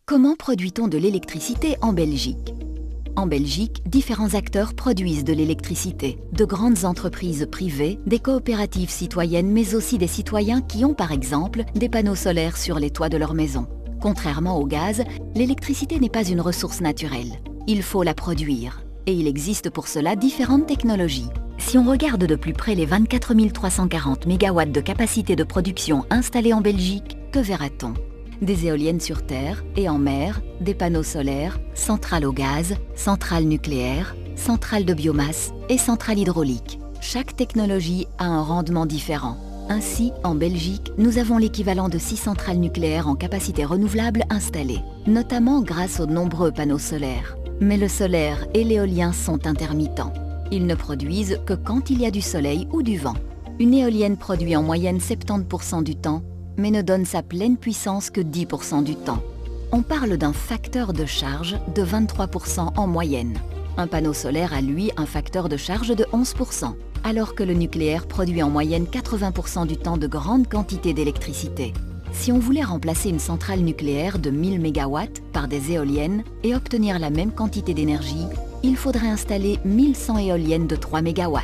Comment produit-on de l'électricité en Belgique? En Belgique, différents acteurs produisent de l'électricité. De grandes entreprises privées, des coopératives citoyennes, mais aussi des citoyens qui ont par exemple des panneaux solaires sur les toits de leur maison. Contrairement au gaz, l'électricité n'est pas une ressource naturelle. Il faut la produire. Et il existe pour cela différentes technologies. Si on regarde de plus près les 24 340 MW de capacité de production installées en Belgique, que verra-t-on? Des éoliennes sur terre et en mer, des panneaux solaires, centrales au gaz, centrales nucléaires, centrales de biomasse et centrales hydrauliques. Chaque technologie a un rendement différent. Ainsi, en Belgique, nous avons l'équivalent de 6 centrales nucléaires en capacité renouvelable installées, notamment grâce aux nombreux panneaux solaires. Mais le solaire et l'éolien sont intermittents. Ils ne produisent que quand il y a du soleil ou du vent. Une éolienne produit en moyenne 70% du temps, mais ne donne sa pleine puissance que 10% du temps. On parle d'un facteur de charge de 23% en moyenne. Un panneau solaire a lui un facteur de charge de 11%, alors que le nucléaire produit en moyenne 80% du temps de grandes quantités d'électricité. Si on voulait remplacer une centrale nucléaire de 1000 MW par des éoliennes et obtenir la même quantité d'énergie, il faudrait installer 1100 éoliennes de 3 MW.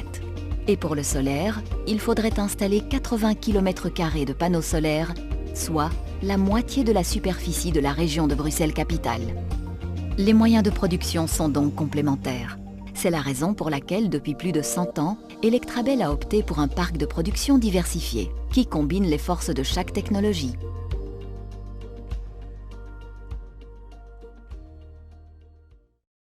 Et pour le solaire, il faudrait installer 80 km² de panneaux solaires, soit la moitié de la superficie de la région de Bruxelles-Capitale. Les moyens de production sont donc complémentaires. C'est la raison pour laquelle, depuis plus de 100 ans, Electrabel a opté pour un parc de production diversifié, qui combine les forces de chaque technologie.